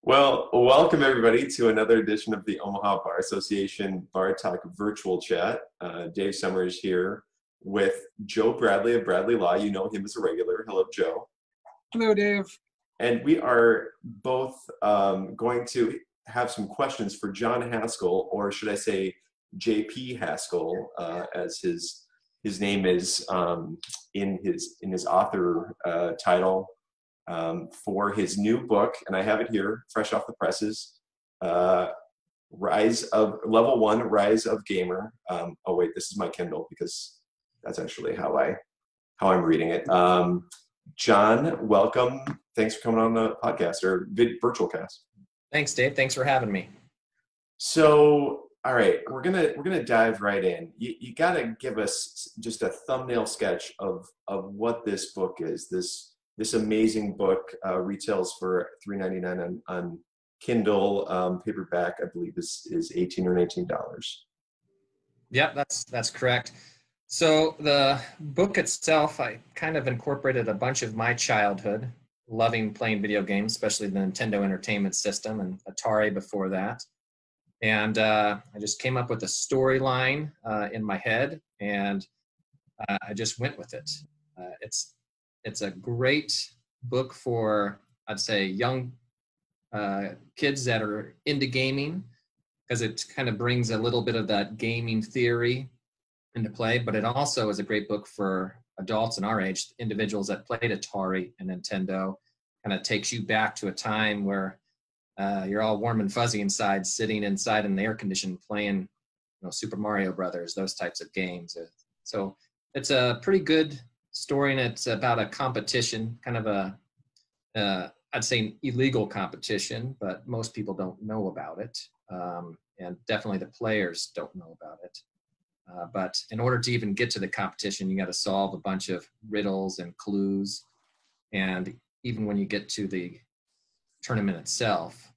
Well, welcome everybody to another edition of the Omaha Bar Association Bar Talk Virtual Chat. Dave Sommers here with Joe Bradley of Bradley Law. You know him as a regular. Hello, Joe. Hello, Dave. And we are both going to have some questions for John Hascall, or should I say JP Hascall, as his name is in his author title. For his new book, and I have it here, fresh off the presses, Rise of Level 1, Rise of Gamer. Oh wait, this is my Kindle because that's actually how I'm reading it. John, welcome. Thanks for coming on the podcast or virtual cast. Thanks, Dave. Thanks for having me. So, all right, we're gonna dive right in. You gotta give us just a thumbnail sketch of what this book is. This amazing book retails for $3.99 on Kindle. Paperback, I believe, is $18 or $19. Yep, that's correct. So the book itself, I kind of incorporated a bunch of my childhood, loving playing video games, especially the Nintendo Entertainment System and Atari before that. And I just came up with a storyline in my head, and I just went with it. It's a great book for, I'd say, young kids that are into gaming, because it kind of brings a little bit of that gaming theory into play, but it also is a great book for adults in our age, individuals that played Atari and Nintendo. Kind of takes you back to a time where you're all warm and fuzzy inside, sitting inside in the air condition playing, Super Mario Brothers, those types of games. So it's a pretty good story, and it's about a competition, kind of I'd say an illegal competition, but most people don't know about it. And definitely the players don't know about it. But in order to even get to the competition, you got to solve a bunch of riddles and clues. And even when you get to the tournament itself,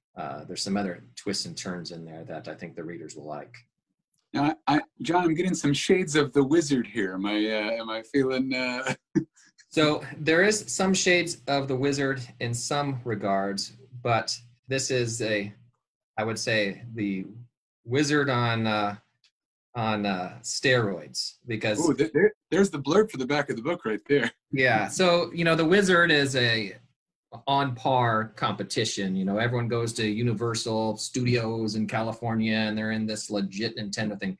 there's some other twists and turns in there that I think the readers will like. Now, John, I'm getting some shades of the wizard here. Am I feeling? So there is some shades of the wizard in some regards, but this is I would say, the wizard on steroids, because there's the blurb for the back of the book right there. Yeah. So the wizard is a on par competition. Everyone goes to Universal Studios in California and they're in this legit Nintendo thing.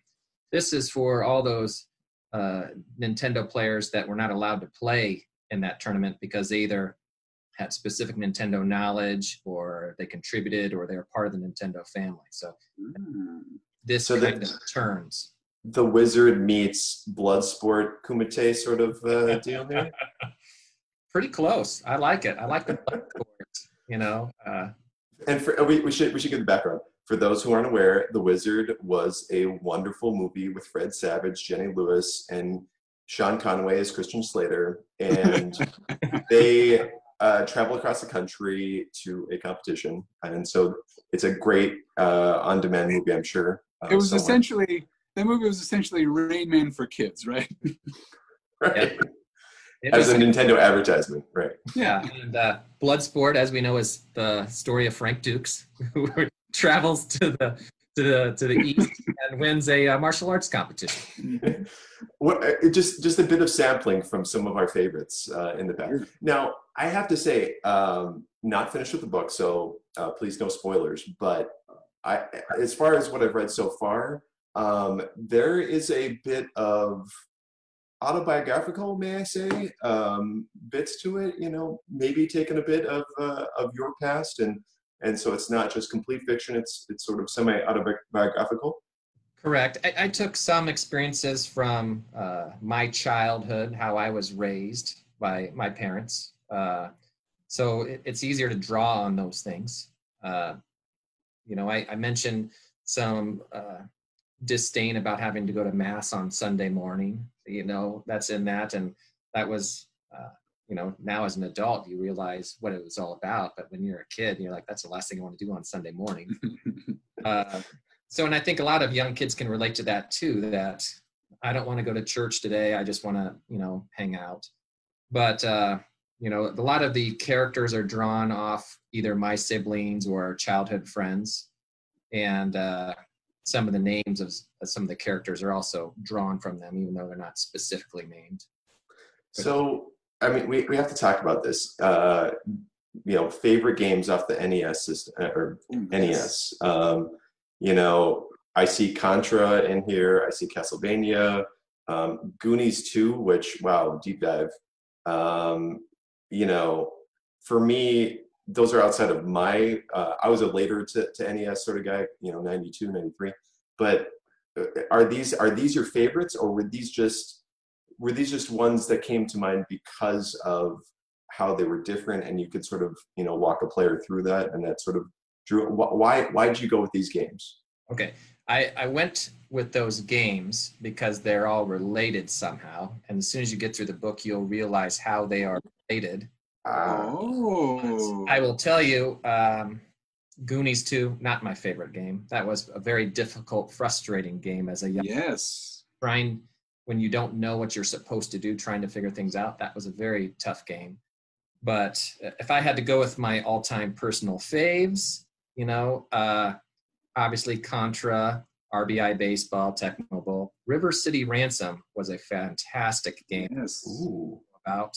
This is for all those Nintendo players that were not allowed to play in that tournament because they either had specific Nintendo knowledge, or they contributed, or they were part of the Nintendo family. So this kind of turns. The wizard meets Bloodsport Kumite sort of deal here. Pretty close. I like it. I like the Bloodsport, And we should give the background. For those who aren't aware, The Wizard was a wonderful movie with Fred Savage, Jenny Lewis, and Sean Conway as Christian Slater. And they travel across the country to a competition. And so it's a great on-demand movie, I'm sure. That movie was essentially Rain Man for kids, right? Right. Yeah. As a Nintendo advertisement, right? Yeah, and Bloodsport, as we know, is the story of Frank Dukes, who travels to the east and wins a martial arts competition. Just a bit of sampling from some of our favorites in the back. Now, I have to say, not finished with the book, so please no spoilers. But as far as what I've read so far, there is a bit of autobiographical, may I say, bits to it, maybe taking a bit of your past, and so it's not just complete fiction, it's sort of semi-autobiographical. Correct. I took some experiences from my childhood, how I was raised by my parents, so it's easier to draw on those things. I mentioned some disdain about having to go to mass on Sunday morning. That's in that, and that was now as an adult you realize what it was all about, but when you're a kid you're like, that's the last thing I want to do on Sunday morning. And I think a lot of young kids can relate to that too, that I don't want to go to church today, I just want to hang out. But you know, a lot of the characters are drawn off either my siblings or childhood friends. And some of the names of some of the characters are also drawn from them, even though they're not specifically named. So, I mean, we have to talk about this. You know, favorite games off the NES system or NES. You know, I see Contra in here. I see Castlevania, Goonies 2, which, wow, deep dive. You know, for me, those are outside of my, I was a later to NES sort of guy, you know, 92, 93. But are these your favorites, or were these just ones that came to mind because of how they were different and you could sort of, you know, walk a player through that, and that sort of drew, why did you go with these games? Okay. I went with those games because they're all related somehow. And as soon as you get through the book, you'll realize how they are related. Oh. I will tell you, Goonies 2, not my favorite game. That was a very difficult, frustrating game as a young trying, when you don't know what you're supposed to do, trying to figure things out. That was a very tough game. But if I had to go with my all-time personal faves, you know, obviously Contra, RBI Baseball, Tecmo Bowl. River City Ransom was a fantastic game. Yes. Ooh. About,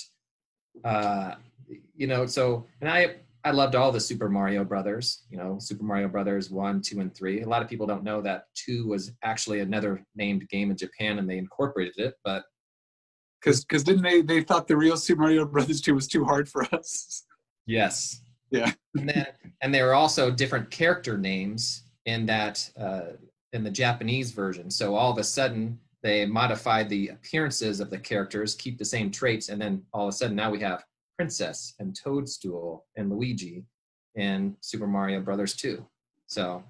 you know, so, and I loved all the Super Mario Brothers, you know, Super Mario Brothers 1, 2, and 3. A lot of people don't know that 2 was actually another named game in Japan, and they incorporated it, but because didn't they thought the real Super Mario Brothers 2 was too hard for us? Yes. Yeah. And there were also different character names in that in the Japanese version. So all of a sudden they modified the appearances of the characters, keep the same traits, and then all of a sudden now we have Princess and Toadstool and Luigi in Super Mario Brothers 2. So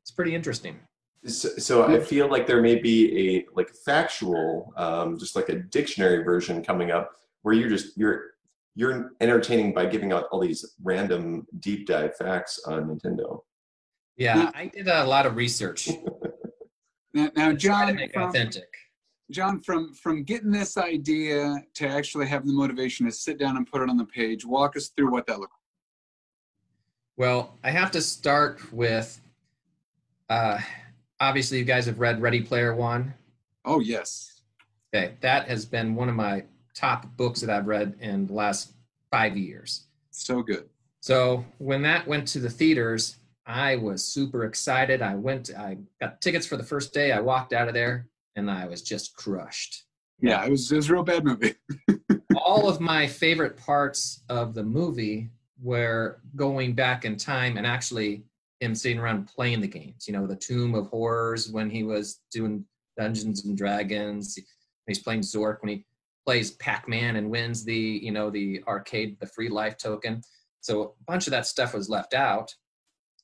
it's pretty interesting. So I feel like there may be a factual, just like a dictionary version coming up where you're entertaining by giving out all these random deep dive facts on Nintendo. Yeah, I did a lot of research. Now John, to make authentic. John, from getting this idea to actually having the motivation to sit down and put it on the page, walk us through what that looked like. Well, I have to start with, obviously you guys have read Ready Player One. Oh, yes. Okay, that has been one of my top books that I've read in the last 5 years. So good. So when that went to the theaters, I was super excited. I got tickets for the first day. I walked out of there and I was just crushed. Yeah, it was a real bad movie. All of my favorite parts of the movie were going back in time and actually him sitting around playing the games. You know, the Tomb of Horrors when he was doing Dungeons and Dragons. He's playing Zork when he plays Pac-Man and wins the arcade, the free life token. So a bunch of that stuff was left out.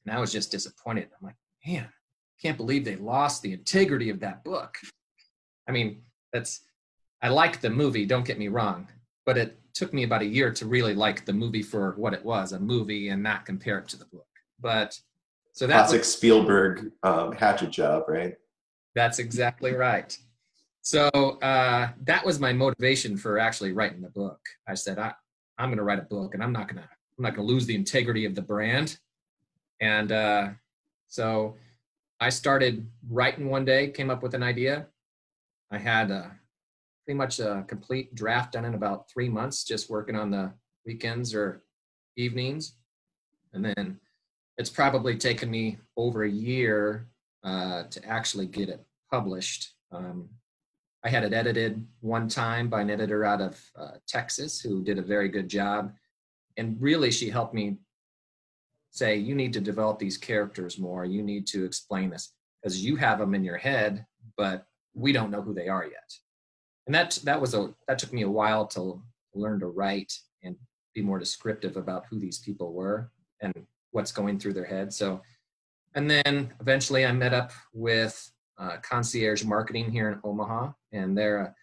And I was just disappointed. I'm like, man, I can't believe they lost the integrity of that book. I mean, I like the movie, don't get me wrong, but it took me about a year to really like the movie for what it was, a movie, and not compare it to the book. But so that's classic Spielberg Hatchet Job, right? That's exactly right. So that was my motivation for actually writing the book. I said, I'm going to write a book, and I'm not going to lose the integrity of the brand. And so I started writing one day, came up with an idea. I had pretty much a complete draft done in about 3 months, just working on the weekends or evenings. And then it's probably taken me over a year to actually get it published. I had it edited one time by an editor out of Texas who did a very good job. And really, she helped me say, you need to develop these characters more. You need to explain this because you have them in your head, but we don't know who they are yet. And that took me a while to learn to write and be more descriptive about who these people were and what's going through their head. So, and then eventually I met up with Concierge Marketing here in Omaha, and they're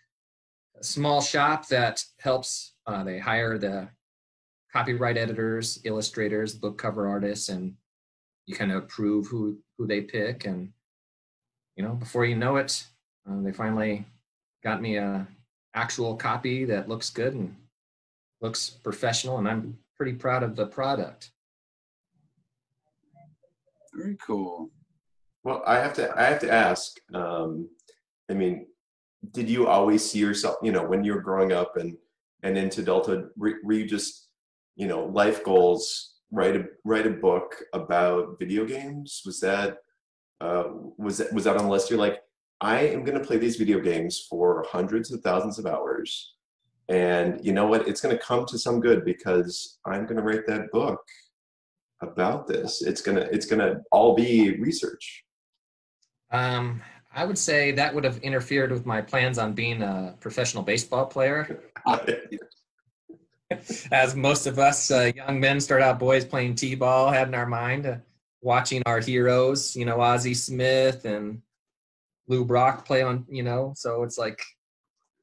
a small shop that helps, they hire the copyright editors, illustrators, book cover artists, and you kind of approve who they pick. And, you know, before you know it, they finally got me a actual copy that looks good, and looks professional, and I'm pretty proud of the product. Very cool. Well, I have to ask. I mean, did you always see yourself, when you were growing up and into adulthood, were you just, life goals, write a book about video games? Was that on the list? You're like, I am going to play these video games for hundreds of thousands of hours, and you know what? It's going to come to some good because I'm going to write that book about this. It's gonna all be research. I would say that would have interfered with my plans on being a professional baseball player. As most of us young men start out boys playing t-ball, had in our mind, watching our heroes, Ozzie Smith and Lou Brock play on, so it's like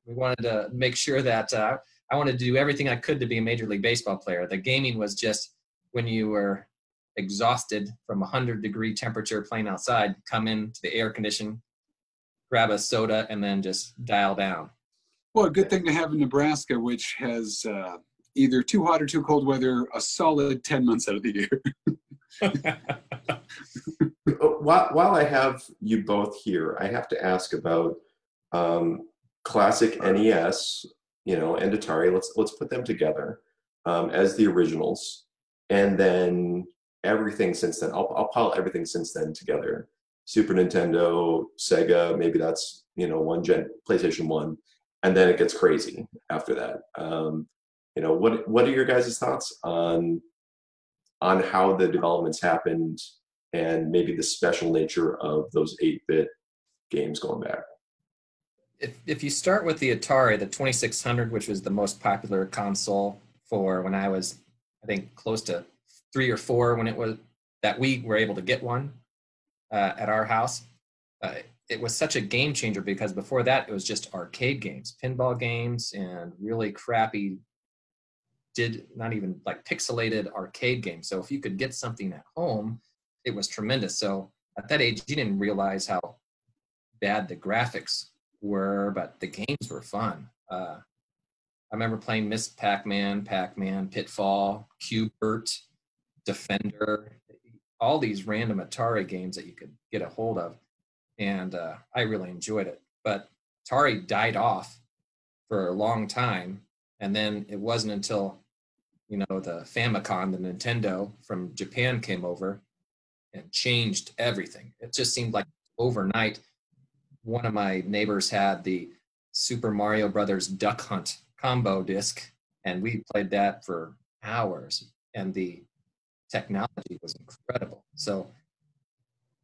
we wanted to make sure that I wanted to do everything I could to be a Major League Baseball player. The gaming was just when you were exhausted from 100-degree temperature playing outside, come into the air condition, grab a soda, and then just dial down. Well, a good thing to have in Nebraska, which has either too hot or too cold weather a solid 10 months out of the year. While I have you both here, I have to ask about classic NES, and Atari. Let's put them together as the originals, and then everything since then. I'll pile everything since then together. Super Nintendo, Sega, maybe that's one gen, PlayStation 1, and then it gets crazy after that. What are your guys' thoughts on how the developments happened and maybe the special nature of those 8-bit games going back? If you start with the Atari, the 2600, which was the most popular console for when I was, I think, close to 3 or 4 when it was that we were able to get one at our house. It was such a game changer because before that it was just arcade games, pinball games, and really crappy, not even like pixelated arcade games. So if you could get something at home, it was tremendous. So at that age, you didn't realize how bad the graphics were, but the games were fun. I remember playing Miss Pac-Man, Pitfall, Q*bert, Defender, all these random Atari games that you could get a hold of. And I really enjoyed it. But Atari died off for a long time. And then it wasn't until, the Famicom, the Nintendo from Japan came over and changed everything. It just seemed like overnight. One of my neighbors had the Super Mario Brothers Duck Hunt combo disc, and we played that for hours. And the technology was incredible. So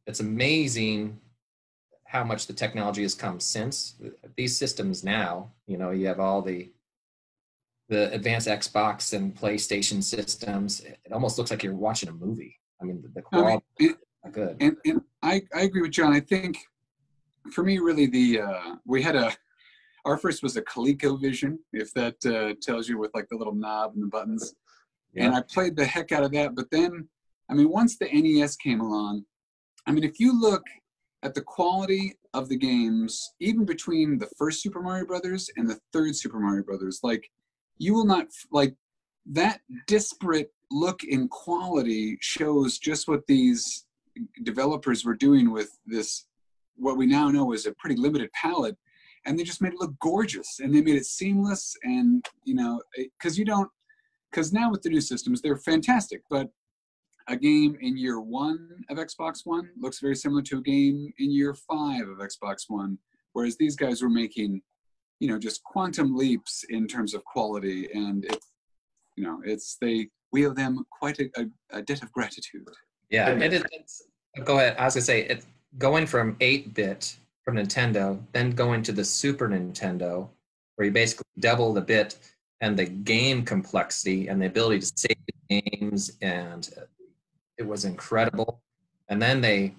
it's amazing how much the technology has come since. These systems now, you have all the advanced Xbox and PlayStation systems. It almost looks like you're watching a movie. I mean, the quality is good. And I agree with John. I think for me, really, our first was a ColecoVision, if that tells you, with like the little knob and the buttons. Yeah. And I played the heck out of that. But then, once the NES came along, if you look at the quality of the games, even between the first Super Mario Brothers and the third Super Mario Brothers, like, you will not, like, that disparate look in quality shows just what these developers were doing with this, what we now know is a pretty limited palette, and they just made it look gorgeous, and they made it seamless, and, because now with the new systems, they're fantastic, but a game in year 1 of Xbox One looks very similar to a game in year 5 of Xbox One, whereas these guys were making, just quantum leaps in terms of quality, and we owe them quite a debt of gratitude. Yeah, go ahead. I was gonna say, it's going from 8-bit from Nintendo, then going to the Super Nintendo, where you basically double the bit and the game complexity and the ability to save the games, and it was incredible. And then the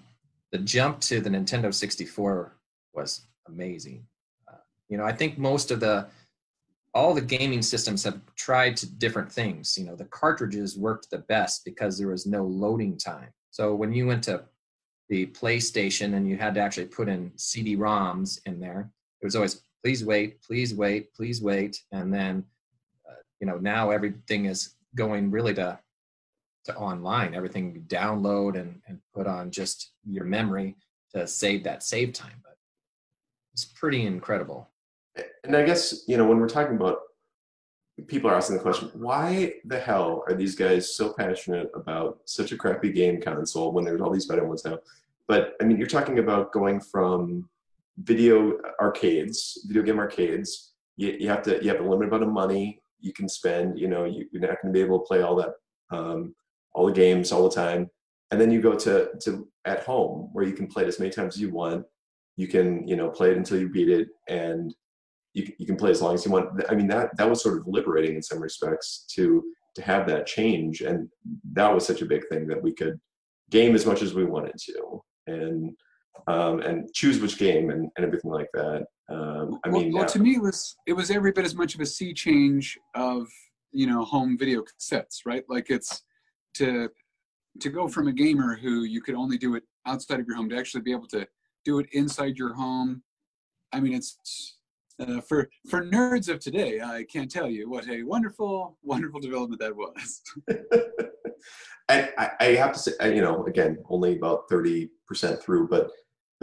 jump to the Nintendo 64 was amazing. I think most of all the gaming systems have tried to different things. The cartridges worked the best because there was no loading time. So when you went to the PlayStation and you had to actually put in CD-ROMs in there, it was always, please wait, please wait, please wait. And then now everything is going really to online. Everything you download and put on just your memory to save that save time. But it's pretty incredible. And I guess, when we're talking about, people are asking the question, why the hell are these guys so passionate about such a crappy game console when there's all these better ones now? But I mean, you're talking about going from video game arcades. You have a limited amount of money you can spend. You're not going to be able to play all that, all the games all the time. And then you go to at home, where you can play it as many times as you want. You can, play it until you beat it, and you can play as long as you want. I mean, that was sort of liberating in some respects to have that change. And that was such a big thing, that we could game as much as we wanted to, and choose which game and everything like that. To me, it was every bit as much of a sea change of, home video cassettes, right? Like, it's to go from a gamer who you could only do it outside of your home to actually be able to do it inside your home. I mean, it's for nerds of today, I can't tell you what a wonderful, wonderful development that was. I have to say, again, only about 30% through, but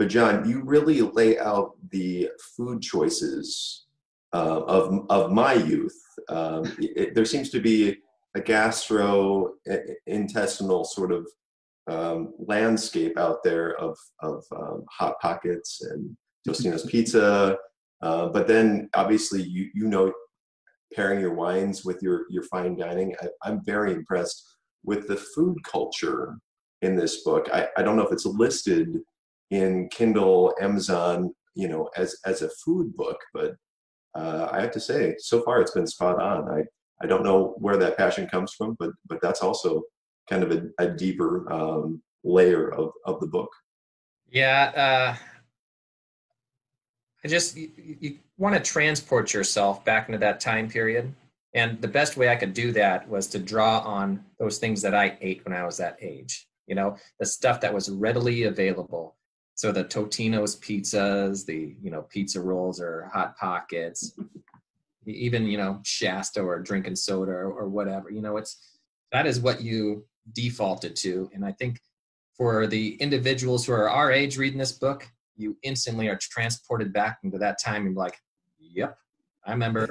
John, you really lay out the food choices of my youth. There seems to be a gastrointestinal sort of landscape out there of Hot Pockets and Tostino's Pizza, but then obviously pairing your wines with your fine dining. I'm very impressed with the food culture in this book. I don't know if it's listed in Kindle, Amazon, as a food book, but I have to say, so far it's been spot on. I don't know where that passion comes from, but that's also kind of a deeper layer of the book. Yeah, you want to transport yourself back into that time period. And the best way I could do that was to draw on those things that I ate when I was that age, the stuff that was readily available. So the Totino's pizzas, the, pizza rolls or Hot Pockets, even, Shasta or drinking soda or whatever, that is what you defaulted to. And I think for the individuals who are our age reading this book, you instantly are transported back into that time and be like, yep, I remember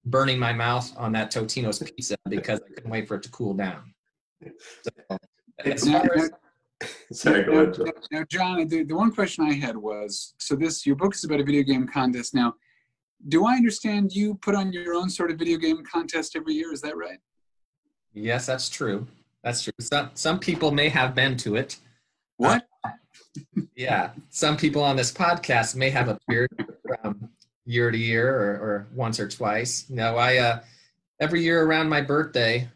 burning my mouth on that Totino's pizza because I couldn't wait for it to cool down. Sorry, go ahead, John. Now, John, the one question I had was, so your book is about a video game contest. Now, do I understand you put on your own sort of video game contest every year? Is that right? Yes, that's true. That's true. Some people may have been to it. What? Yeah. Some people on this podcast may have appeared from year to year or once or twice. I every year around my birthday,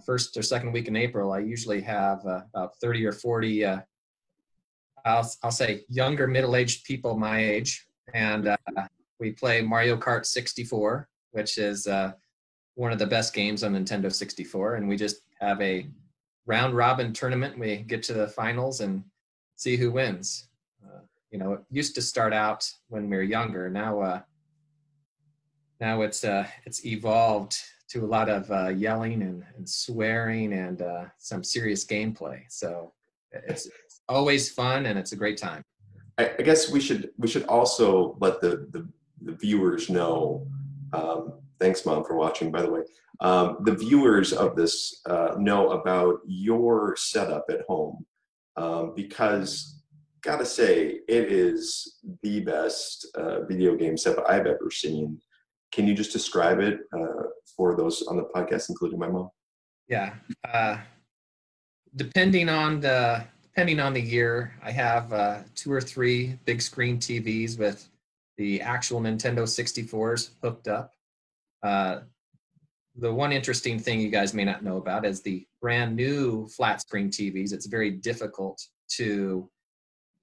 first or second week in April, I usually have about 30 or 40, I'll say younger middle-aged people my age. And we play Mario Kart 64, which is one of the best games on Nintendo 64. And we just have a round-robin tournament. We get to the finals and see who wins. It used to start out when we were younger. Now it's evolved to a lot of yelling and swearing and some serious gameplay. So it's always fun and it's a great time. I guess we should also let the viewers know. Thanks, Mom, for watching, by the way. The viewers of this know about your setup at home, because gotta say, it is the best video game setup I've ever seen. Can you just describe it for those on the podcast, including my mom? Yeah. Depending on the year, I have 2 or 3 big screen TVs with the actual Nintendo 64s hooked up. The one interesting thing you guys may not know about is the brand new flat screen TVs. It's very difficult to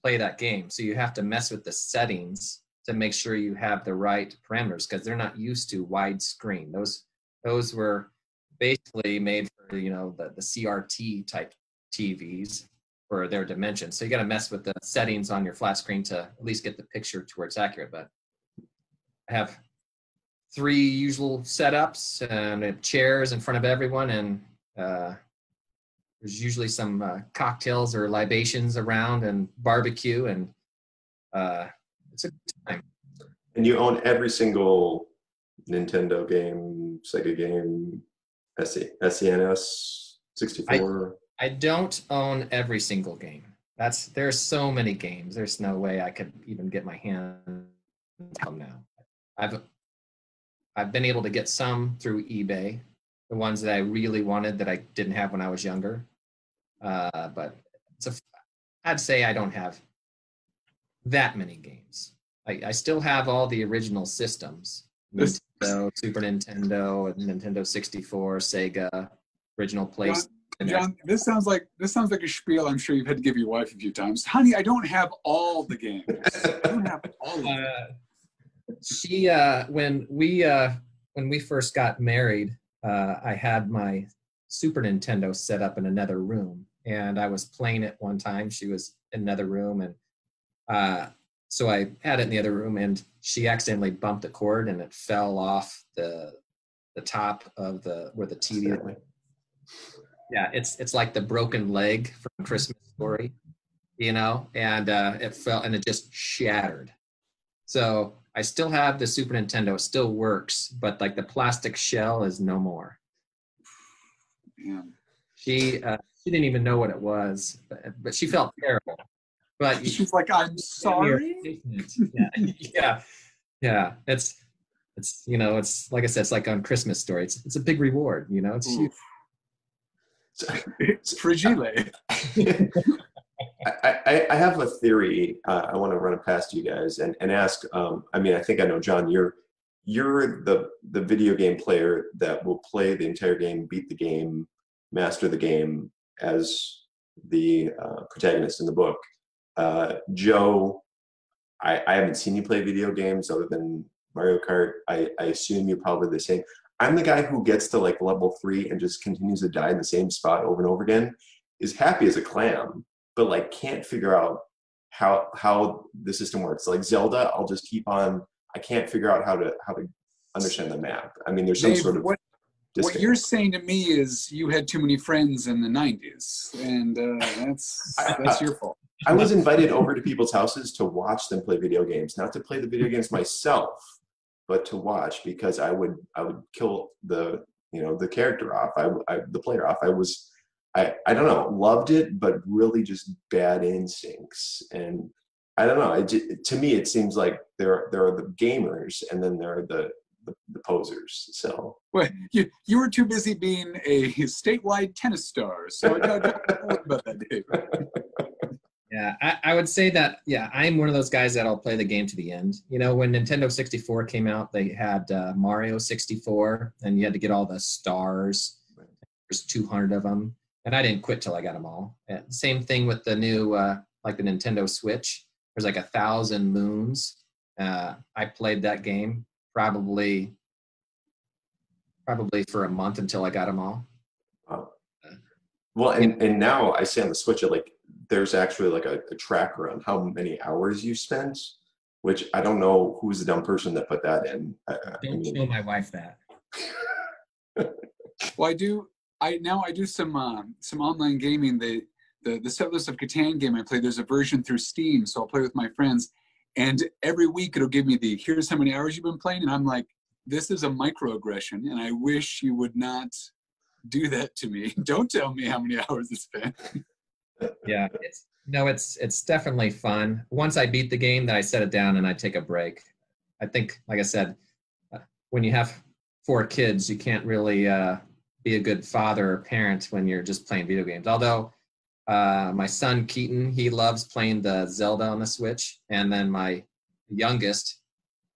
play that game. So you have to mess with the settings to make sure you have the right parameters, because they're not used to widescreen. Those were basically made for, the CRT type TVs for their dimensions. So you got to mess with the settings on your flat screen to at least get the picture to where it's accurate. But I have 3 usual setups and chairs in front of everyone, and there's usually some cocktails or libations around and barbecue, and it's a good time. And you own every single Nintendo game, Sega game, SNES, 64? I don't own every single game. There's so many games. There's no way I could even get my hands on them now. I've been able to get some through eBay, the ones that I really wanted that I didn't have when I was younger. But I'd say I don't have that many games. I still have all the original systems. Nintendo, Super Nintendo, Nintendo 64, Sega, original PlayStation. John, this sounds like a spiel I'm sure you've had to give your wife a few times. Honey, I don't have all the games. I don't have all of them. She when we first got married, I had my Super Nintendo set up in another room, and I was playing it one time. She was in another room, and so I had it in the other room, and she accidentally bumped the cord, and it fell off the top of where the TV. Yeah, it's like the broken leg from Christmas Story, and it fell and it just shattered. So I still have the Super Nintendo; it still works, but like the plastic shell is no more. Yeah. She didn't even know what it was, but she felt terrible. But she's like, "I'm sorry." Yeah. It's it's like I said, it's like on Christmas Story. It's a big reward, It's huge. It's fragile. I have a theory. I want to run it past you guys and ask. I think I know, John. You're the video game player that will play the entire game, beat the game, master the game as the protagonist in the book. Joe, I haven't seen you play video games other than Mario Kart. I assume you're probably the same. I'm the guy who gets to like level 3 and just continues to die in the same spot over and over again, is happy as a clam, but like can't figure out how the system works. Like Zelda, I'll just keep on. I can't figure out how to understand the map. There's some sort of what you're saying to me is you had too many friends in the 90s, and that's your fault. I was invited over to people's houses to watch them play video games, not to play the video games myself, but to watch, because I would kill the character off, the player off. I don't know, loved it, but really just bad instincts. And I don't know. To me, it seems like there are the gamers, and then there are the posers. So well, you were too busy being a statewide tennis star, so I don't know about that, Dave. Yeah, I would say that, I'm one of those guys that'll play the game to the end. When Nintendo 64 came out, they had Mario 64, and you had to get all the stars. There's 200 of them, and I didn't quit till I got them all. Same thing with the new, like the Nintendo Switch. There's like 1,000 moons. I played that game probably for a month until I got them all. Wow. Well, and now I see on the Switch, there's actually like a tracker on how many hours you spent, which I don't know who's the dumb person that put that in. Don't show my wife that. Well, I do some online gaming. The Settlers of Catan game I play, there's a version through Steam, so I'll play with my friends, and every week it'll give me here's how many hours you've been playing, and I'm like, this is a microaggression, and I wish you would not do that to me. Don't tell me how many hours it's been. Yeah, it's definitely fun. Once I beat the game, then I set it down and I take a break. I think, like I said, when you have 4 kids, you can't really be a good father or parent when you're just playing video games. Although my son Keaton, he loves playing the Zelda on the Switch, and then my youngest,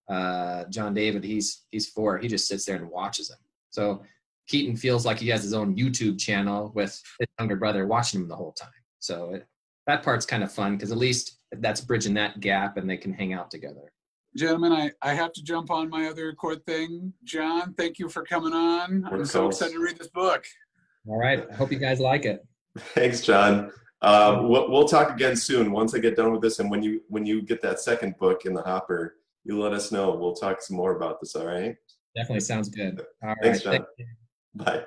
John David, he's 4. He just sits there and watches him. So Keaton feels like he has his own YouTube channel with his younger brother watching him the whole time. So that part's kind of fun, because at least that's bridging that gap and they can hang out together. Gentlemen, I have to jump on my other court thing. John, thank you for coming on. I'm so excited to read this book. All right. I hope you guys like it. Thanks, John. We'll talk again soon once I get done with this. And when you get that second book in the hopper, you let us know. We'll talk some more about this, all right? Definitely sounds good. All Thanks, right. John. Thank you. Bye.